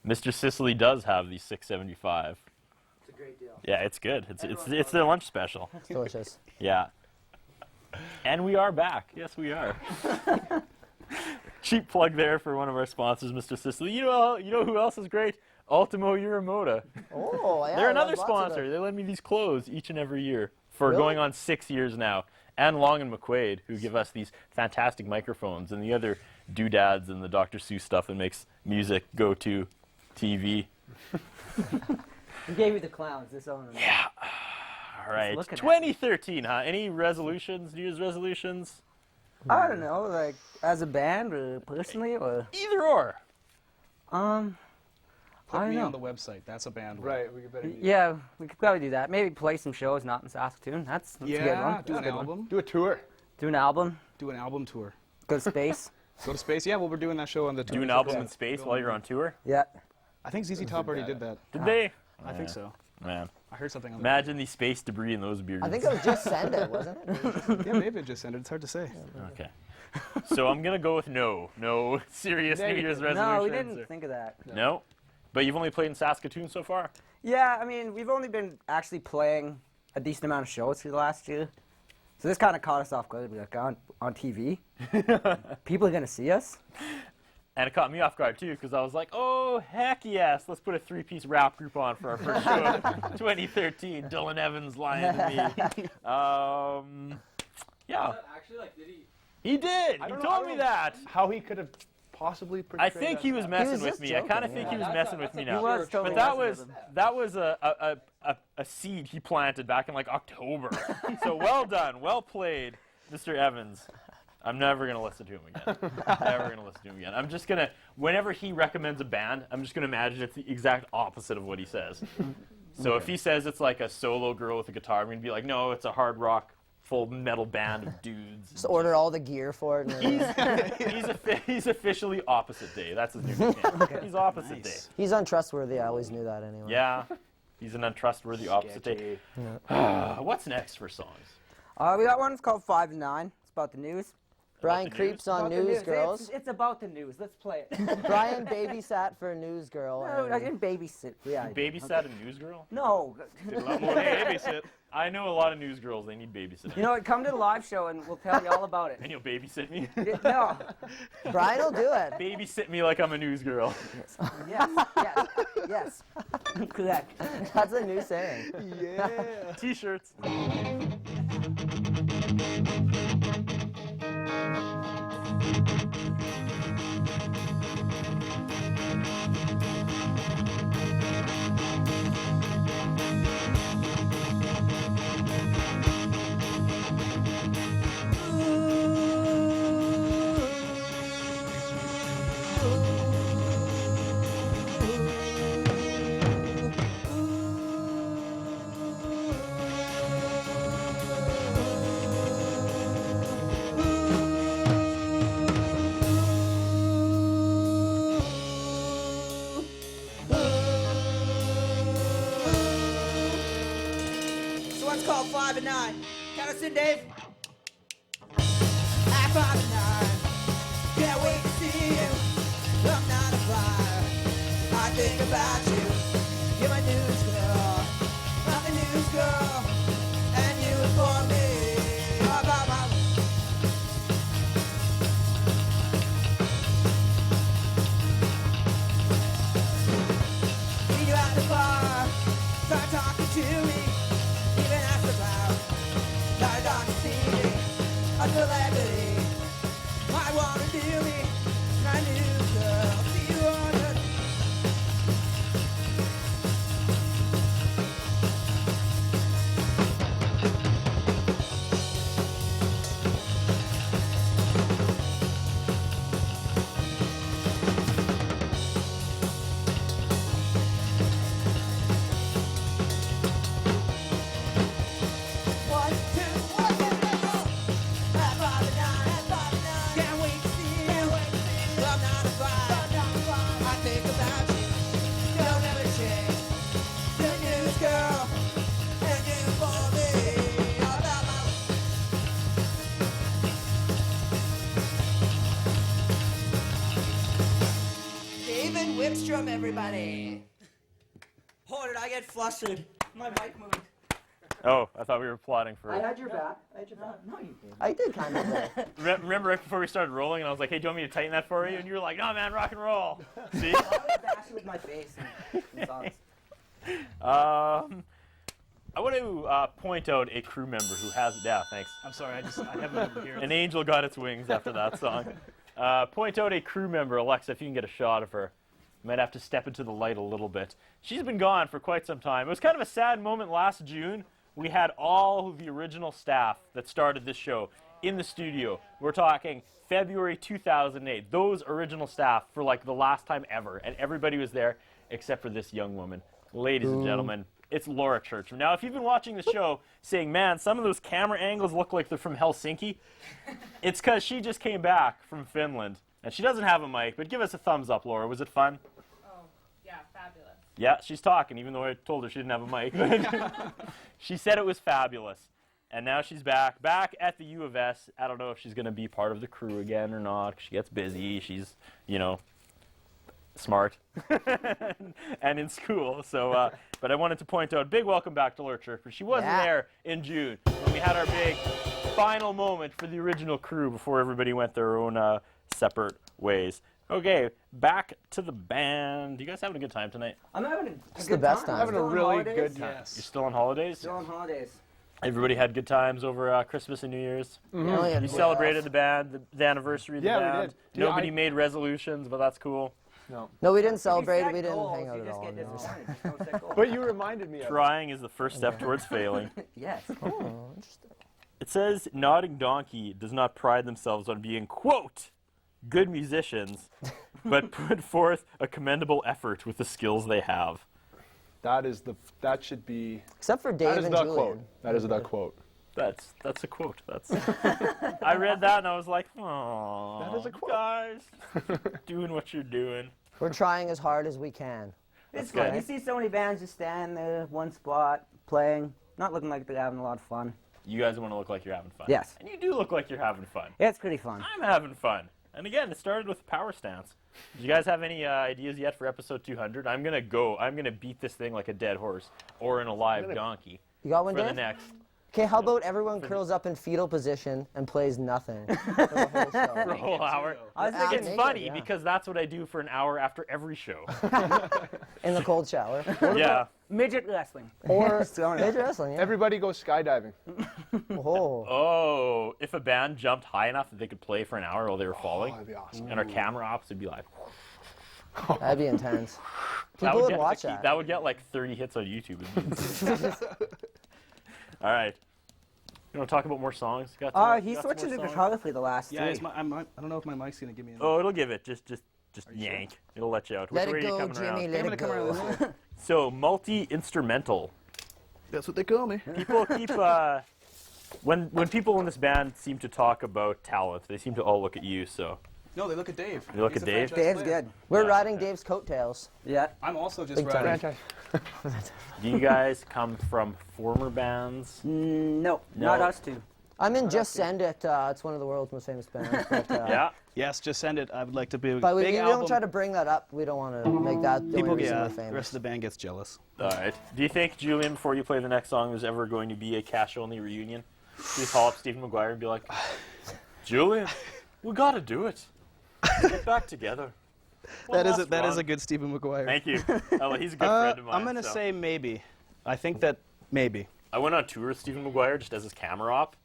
Mr. Sicily does have the 675. It's a great deal. Yeah, it's good. It's their lunch special. It's delicious. Yeah. And we are back. Yes, we are. Cheap plug there for one of our sponsors, Mr. Sicily. You know who else is great? Ultimo Euromoda. Oh, yeah. They're I another love lots of sponsor. them. They lend me these clothes each and every year for Really? going on 6 years now. And Long and McQuaid, who give us these fantastic microphones and the other doodads and the Dr. Seuss stuff that makes music go to TV. He gave you the clowns. This owner. Yeah. All right. looking at 2013, huh? Any resolutions? New Year's resolutions? I don't know, like as a band or personally or. Either or. Put I me know. on the website. That's a band. Right, we could better. Yeah, we could probably do that. Maybe play some shows not in Saskatoon. That's a good Yeah. one. Do an That's a good one. album. Do a tour. Do an album. Do an album tour. Go to space. Go to space. Yeah. Well, we're doing that show on the. Do an 26th. album in space while you're on tour? Yeah. I think ZZ Top already did that. Did they? I think so. Man. I heard something on Imagine the space debris in those beards. I think it was just Send It, wasn't it? that. Yeah, maybe it just ended. It's hard to say. Okay. So I'm going to go with no. No serious New Year's resolutions. No, we didn't think of that. No? But you've only played in Saskatoon so far? Yeah, I mean, we've only been actually playing a decent amount of shows through the last year. So this kind of caught us off guard. We're like on TV. People are going to see us. And it caught me off guard, too, because I was like, oh, heck yes, let's put a three-piece rap group on for our first show of 2013. Dylan Evans, Lion and me. Yeah. Actually, like, did he? He did. He told me that. How he could have possibly portrayed I think he was messing with just me. I kind of joking, think yeah. he was messing with me now. He was totally But that messing was with that was a seed he planted back in like October. So well done, well played, Mr. Evans. I'm never gonna listen to him again. Never gonna listen to him again. I'm just gonna, whenever he recommends a band, I'm just gonna imagine it's the exact opposite of what he says. So if he says it's like a solo girl with a guitar, I'm gonna be like, no, it's a hard rock, full metal band of dudes. Just order all the gear for it. And He's officially Opposite Day. That's his new nickname. He's Opposite Day. he's untrustworthy. I always knew that anyway. Yeah, he's an untrustworthy Opposite Day. What's next for songs? We got one called 5 to 9. It's about the news. Brian the news? creeps on About the News Girls. It's about the news. Let's play it. Brian babysat for a news girl. No, I and- didn't babysit. Yeah, I did. Babysat a news girl? No. Did a lot more than babysit. I know a lot of news girls. They need babysitting. You know what? Come to the live show and we'll tell you all about it. And you'll babysit me? No. Brian will do it. Babysit me like I'm a news girl. Yes. Yes. Yes. Correct. That's a new saying. Yeah. T-shirts. This one's called 5 and 9. Count us in, Dave. At 5 and 9. Can't wait to see you. From 9 to 5. I think about you. You're my news girl. I'm the news girl. And you inform me about my. See you at the bar. Start talking to me. Even ask about not on TV, a celebrity. I wanna do me, my new girl. See you on the. One, two, one, two, let's go. At 5 and 9, at 5 and 9. Can't wait to see you. From 9 to 5. I think about you. You'll never change. The news girl. And you for me. All about my. David Wickstrom, everybody. Hold it, I get flustered. My mic moved. Oh, I thought we were plotting for. I had your back. No, you didn't. I did kind of. Remember right before we started rolling, and I was like, "Hey, do you want me to tighten that for you?" And you were like, "No, man, rock and roll." See? I always bash it with my face in songs. I want to point out a crew member who has. Yeah, thanks. I'm sorry. I have it over here. An angel got its wings after that song. Point out a crew member, Alexa, if you can get a shot of her. Might have to step into the light a little bit. She's been gone for quite some time. It was kind of a sad moment last June. We had all of the original staff that started this show in the studio. We're talking February 2008. Those original staff for like the last time ever. And everybody was there except for this young woman. Ladies and gentlemen, it's Laura Church. Now, if you've been watching the show saying, man, some of those camera angles look like they're from Helsinki, it's because she just came back from Finland. And she doesn't have a mic, but give us a thumbs up, Laura. Was it fun? Oh, yeah, fabulous. Yeah, she's talking, even though I told her she didn't have a mic. She said it was fabulous. And now she's back at the U of S. I don't know if she's going to be part of the crew again or not. She gets busy. She's, you know, smart and in school. So, but I wanted to point out, big welcome back to Laura Church. She wasn't there in June when we had our big final moment for the original crew before everybody went their own separate ways. Okay, back to the band. You guys having a good time tonight? I'm having a It's good the best time. time. Having a really good time. Yes. You're still on holidays? Still on holidays. Everybody had good times over Christmas and New Year's. Yeah, You celebrated the band, the anniversary of the Yeah, we band. did. Dude, Nobody made resolutions, but that's cool. No, we didn't celebrate it. set We didn't goals, hang out you at just all. get No. disappointed. Don't set goals. But you reminded me of it. Trying is the first step towards failing. Yes. Oh, interesting. It says Nodding Donkey does not pride themselves on being, quote, good musicians, but put forth a commendable effort with the skills they have. That should be. Except for Dave That is and the Julian. quote. That is the quote. That's a quote. That's. I read that and I was like, oh, That is a quote. guys, doing what you're doing. We're trying as hard as we can. It's good. good. You see so many bands just stand there, one spot, playing, not looking like they're having a lot of fun. You guys want to look like you're having fun. Yes. And you do look like you're having fun. Yeah, it's pretty fun. I'm having fun. And again, it started with a power stance. Do you guys have any ideas yet for episode 200? I'm gonna beat this thing like a dead horse or an alive donkey You got one, for the Dave? next. Okay, how about everyone curls up in fetal position and plays nothing for the whole show? For a whole hour. I was thinking, It's naked, funny yeah. because that's what I do for an hour after every show. In the cold shower. Yeah. midget wrestling. Or throwing it. major wrestling, yeah. Everybody goes skydiving. Oh. Oh, if a band jumped high enough that they could play for an hour while they were falling, that'd be awesome. and our camera ops would be like, That'd be intense. that People would get watch like, that. that would get like 30 hits on YouTube. All right. You want to talk about more songs? He's got some switching to more songs? photography the last Yeah, three. I don't know if my mic's gonna give me. Oh, it'll give it. Just yank. It'll let you out. Let Which way it are you go, coming Jimmy, around? let I'm it gonna come around go. this way. So multi-instrumental. That's what they call me. People keep when people in this band seem to talk about talent, they seem to all look at you. So No, they look at Dave. They look He's at a Dave? franchise Dave's player. good. We're Yeah. riding Dave's coattails. Yeah. I'm also just Big time. riding. do you guys come from former bands? No, No. not us two. I'm in Just Send It. It's one of the world's most famous bands. But, Yeah. Yes, just send it. I would like to be a But we big don't album. try to bring that up. We don't want to make that the People, only reason yeah, we're the famous. rest of the band gets jealous. All right. Do you think, Julian, before you play the next song, there's ever going to be a cash-only reunion? Do you call up Stephen McGuire and be like, Julian, we got to do it. Get back together. That is last that is run. a good Stephen McGuire. Thank you. Oh, he's a good friend of mine. I'm gonna so. say maybe. I think that maybe. I went on tour with Stephen McGuire just as his camera op,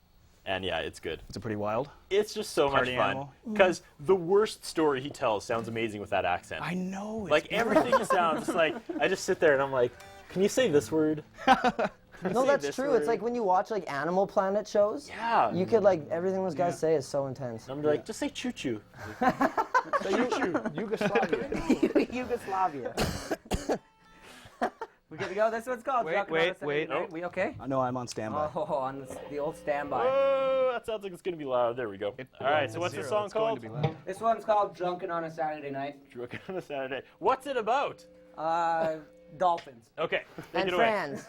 and yeah, it's good. It's a pretty wild. It's just so much Party fun. animal. Because the worst story he tells sounds amazing with that accent. I know. It's Like everything sounds just like, I just sit there and I'm like, can you say this word? No, say that's this true. word? It's like when you watch like Animal Planet shows. Yeah. You could like everything those guys say is so intense. I'm like, just say choo choo. Yugoslavia. Yugoslavia. We good to go? That's what it's called. Wait, Drunken wait, on a Saturday wait. night. We okay? No, I'm on standby. Oh, on the old standby. Oh, that sounds like it's gonna be loud. There we go. All right, so what's the Zero. song It's going called? to be loud. This one's called Drunken on a Saturday Night. Drunken on a Saturday. What's it about? Dolphins. Okay, take And it away. Franz.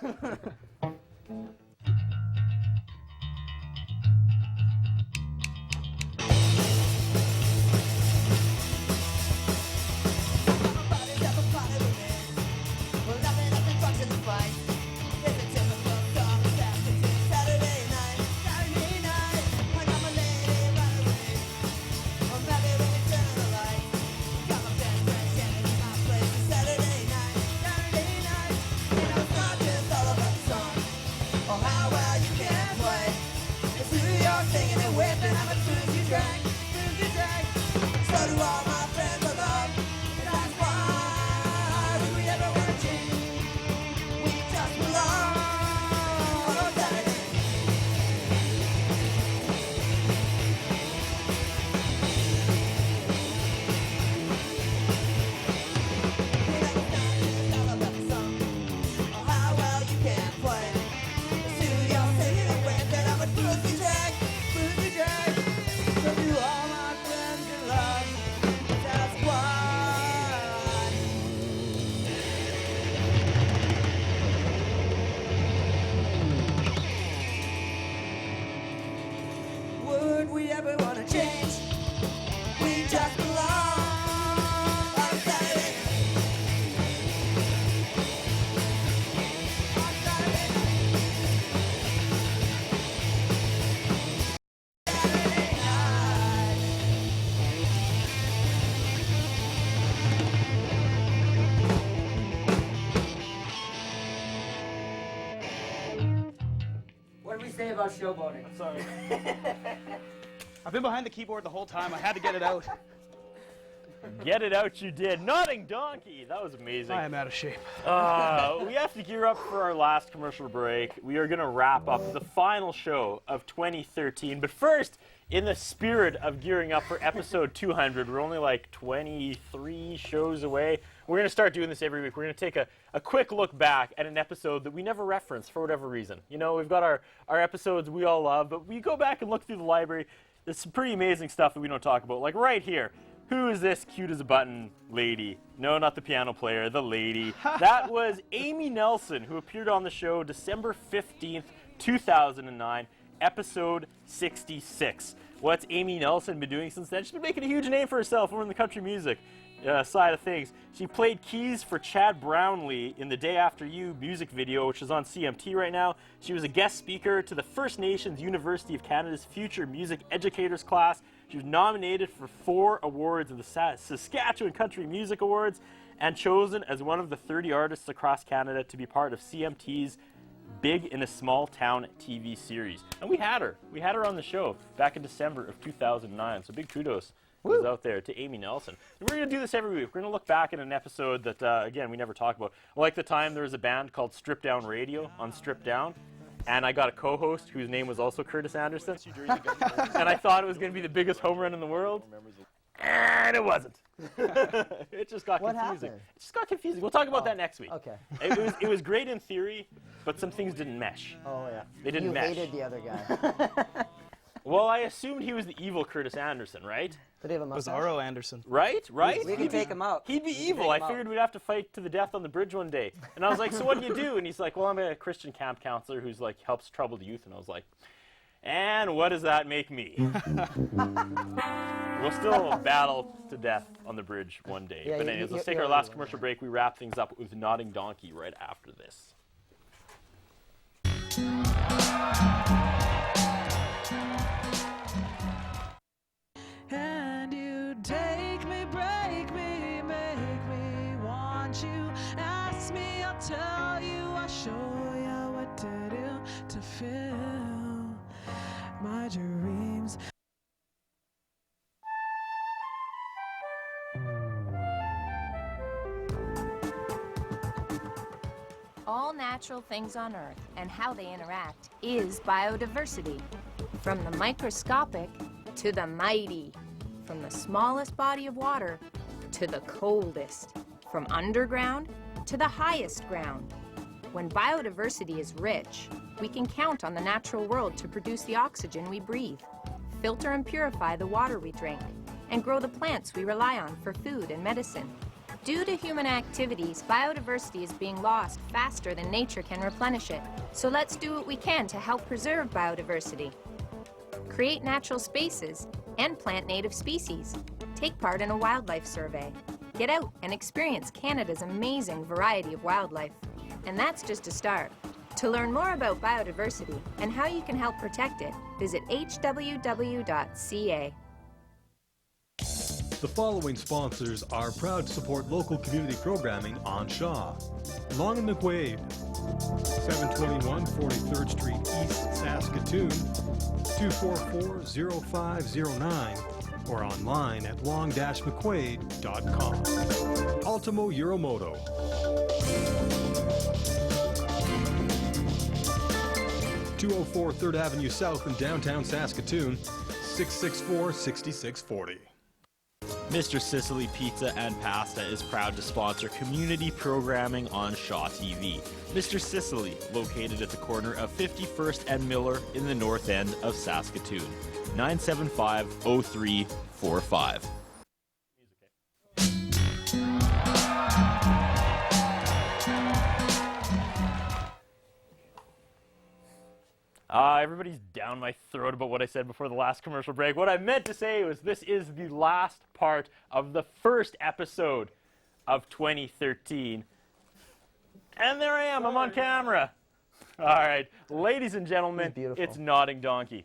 Saturday night, all about we ever wanna change. We just belong on Saturday. On Saturday night. What did we say about showboating? I'm sorry. I've been behind the keyboard the whole time. I had to get it out. Get it out, you did. Nodding Donkey. That was amazing. I am out of shape. We have to gear up for our last commercial break. We are going to wrap up the final show of 2013. But first, in the spirit of gearing up for episode 200, we're only like 23 shows away. We're going to start doing this every week. We're going to take a quick look back at an episode that we never referenced for whatever reason. You know, we've got our episodes we all love, but we go back and look through the library. There's some pretty amazing stuff that we don't talk about. Like right here. Who is this cute as a button lady? No, not the piano player, the lady. That was Amy Nelson, who appeared on the show December 15th, 2009, episode 66. What's Amy Nelson been doing since then? She's been making a huge name for herself over in the country music side of things. She played keys for Chad Brownlee in the Day After You music video, which is on CMT right now. She was a guest speaker to the First Nations University of Canada's Future Music Educators class. She was nominated for 4 awards in the Saskatchewan Country Music Awards and chosen as one of the 30 artists across Canada to be part of CMT's Big in a Small Town TV series. And we had her. We had her on the show back in December of 2009. So big kudos goes out there to Amy Nelson. And we're going to do this every week. We're going to look back at an episode that, again, we never talk about. Like the time there was a band called Strip Down Radio on Strip Down. And I got a co-host whose name was also Curtis Anderson. And I thought it was going to be the biggest home run in the world. And it wasn't. It just got confusing. happened? It just got confusing. We'll talk about that next week. Okay. It was great in theory, but some things didn't mesh. Oh, yeah. They didn't you mesh. hated the other guy. Well, I assumed he was the evil Curtis Anderson, right? Did he have a mustache? Bizarro Anderson. Right? We can take him out. He'd be evil. I figured we'd have to fight to the death on the bridge one day. And I was like, so what do you do? And he's like, well, I'm a Christian camp counselor who's like helps troubled youth. And I was like, and what does that make me? We'll still battle to death on the bridge one day. Yeah, But anyways, let's take our last commercial break. We wrap things up with Nodding Donkey right after this. And you take me, break me, make me want you. Ask me, I'll tell you, I'll show you what to do to fill my dreams. All natural things on Earth and how they interact is biodiversity. From the microscopic to the mighty, from the smallest body of water to the coldest, from underground to the highest ground. When biodiversity is rich, we can count on the natural world to produce the oxygen we breathe, filter and purify the water we drink, and grow the plants we rely on for food and medicine. Due to human activities, biodiversity is being lost faster than nature can replenish it. So let's do what we can to help preserve biodiversity. Create natural spaces and plant native species. Take part in a wildlife survey. Get out and experience Canada's amazing variety of wildlife. And that's just a start. To learn more about biodiversity and how you can help protect it, visit hww.ca. The following sponsors are proud to support local community programming on Shaw. Long and McWade, 721 43rd Street East, Saskatoon, 244-0509, or online at long-mcquade.com. Ultimo Euromoto. (204 3rd Avenue South in downtown Saskatoon, 664-6640. Mr. Sicily Pizza and Pasta is proud to sponsor community programming on Shaw TV. Mr. Sicily, located at the corner of 51st and Miller in the north end of Saskatoon. 975-0345. Everybody's down my throat about what I said before the last commercial break. What I meant to say was this is the last part of the first episode of 2013. And there I am. I'm on camera. All right. Ladies and gentlemen, it's Nodding Donkey.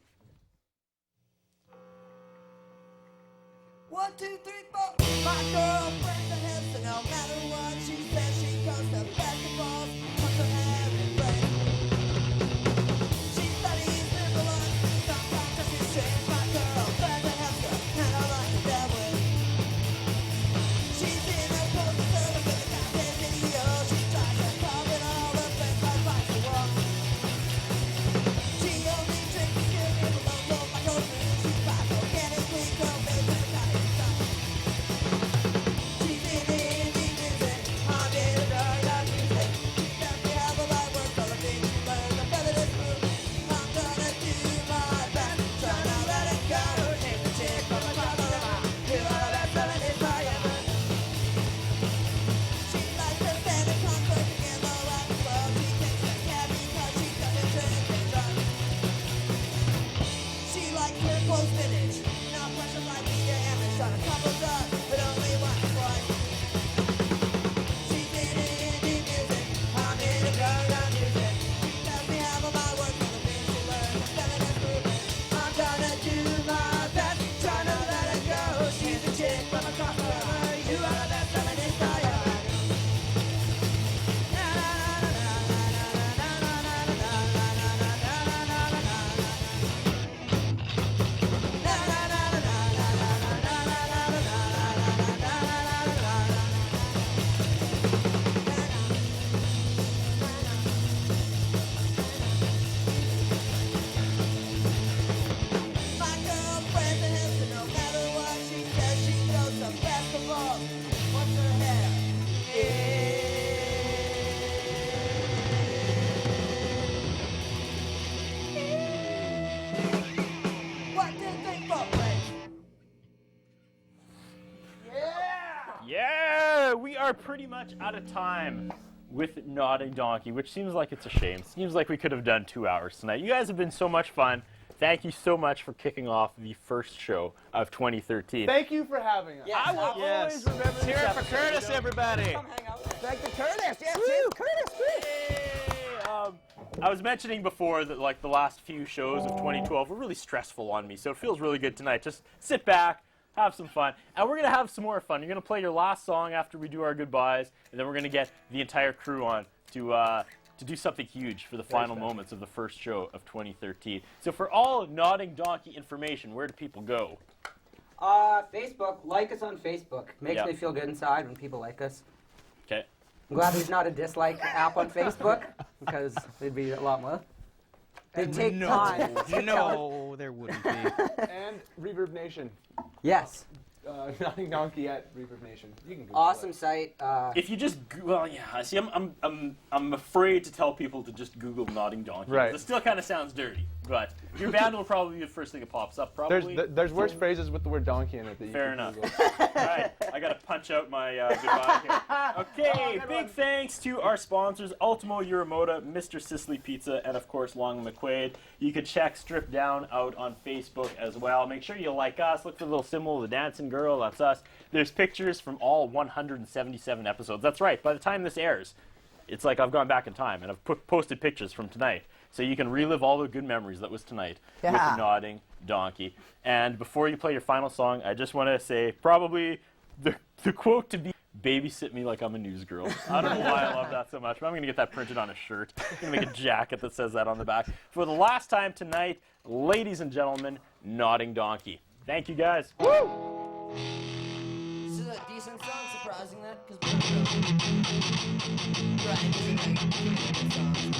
1, 2, 3, 4. My girlfriend's a hipster, no matter what she says. She goes to basketball, wants to have it right. She studies liberal arts, sometimes she's strange. My girlfriend's a hipster, and I like it that way. She's in a postal service with a content video. She tries to call it all the friends like bites the wall. She only drinks beer in the local Michael's room. She buys organic clean girl made with a cottage. She's in the indie music, I'm in the dark music. She tells me how the light works, all the things she learns. I'm feminist group. I'm gonna do my best, try not let it go. Name the chick from across the line. You are the best feminist I ever knew. She likes to stand in concert in the last club. She takes a cab because she doesn't drink and drive. She likes her clothes vintage, not pressure like me to Amish on a couple drugs, but only once or twice. She's in indie music, I'm in a program music. She tells me how my work for the things she learns. I'm feminist movement, I'm gonna do my best, try not to let it go. She's a chick from across the river, you are the best feminist I ever knew. My girlfriend's a hipster, no matter what she says. She goes to basketball. What's her hair? What do you think for place? Yeah, we are pretty much out of time with Nodding Donkey, which seems like it's a shame. Seems like we could have done 2 hours tonight. You guys have been so much fun. Thank you so much for kicking off the first show of 2013. Thank you for having us. I will always remember this Hear it for episode, Curtis, everybody. Thank the Curtis. Yes, cheers, Curtis. I was mentioning before that like the last few shows of 2012 were really stressful on me, so it feels really good tonight. Just sit back, have some fun, and we're gonna have some more fun. You're gonna play your last song after we do our goodbyes, and then we're gonna get the entire crew on to do something huge for the final moments of the first show of 2013. So for all Nodding Donkey information, where do people go? Facebook. Like us on Facebook. Makes Yeah. me feel good inside when people like us. Okay. I'm glad there's not a dislike app on Facebook because there'd be a lot more. It'd take time. No, there wouldn't be. And Reverb Nation. Yes. Nodding Donkey at Reverb Nation. You can go. Awesome site. If you just well, yeah. See, I'm afraid to tell people to just Google Nodding Donkey. Right. It still kind of sounds dirty, but your band will probably be the first thing that pops up. Probably. There's worse phrases with the word donkey in it that you Fair can enough. Google. All right, I gotta punch out my goodbye here. Okay, big thanks to our sponsors, Ultimo Uramoda, Mr. Sicily Pizza, and of course Long McQuaid. You can check Strip Down out on Facebook as well. Make sure you like us. Look for the little symbol of the dancing girl. That's us. There's pictures from all 177 episodes. That's right. By the time this airs, it's like I've gone back in time and I've posted pictures from tonight. So you can relive all the good memories that was tonight with the Nodding Donkey. And before you play your final song, I just want to say probably the quote to be, babysit me like I'm a news girl. I don't know why I love that so much, but I'm going to get that printed on a shirt. I'm going to make a jacket that says that on the back. For the last time tonight, ladies and gentlemen, Nodding Donkey. Thank you guys. Woo! This is a decent song, surprising that, because Brian doesn't like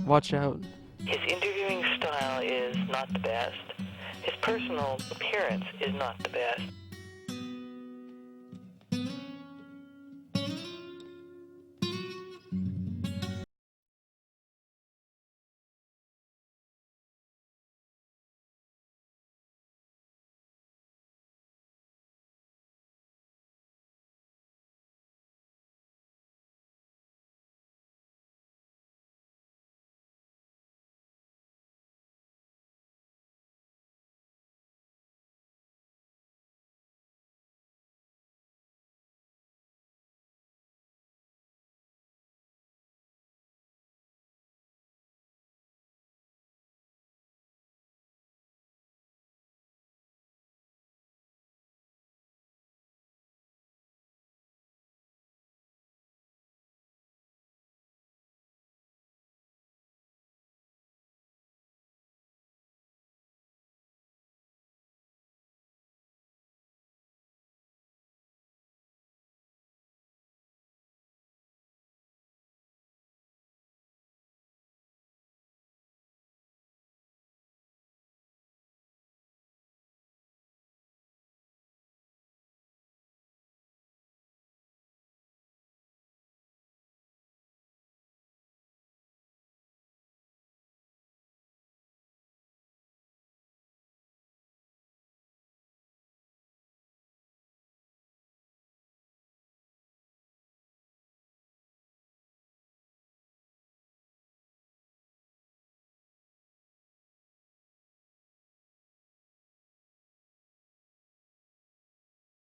Watch out. His interviewing style is not the best. His personal appearance is not the best.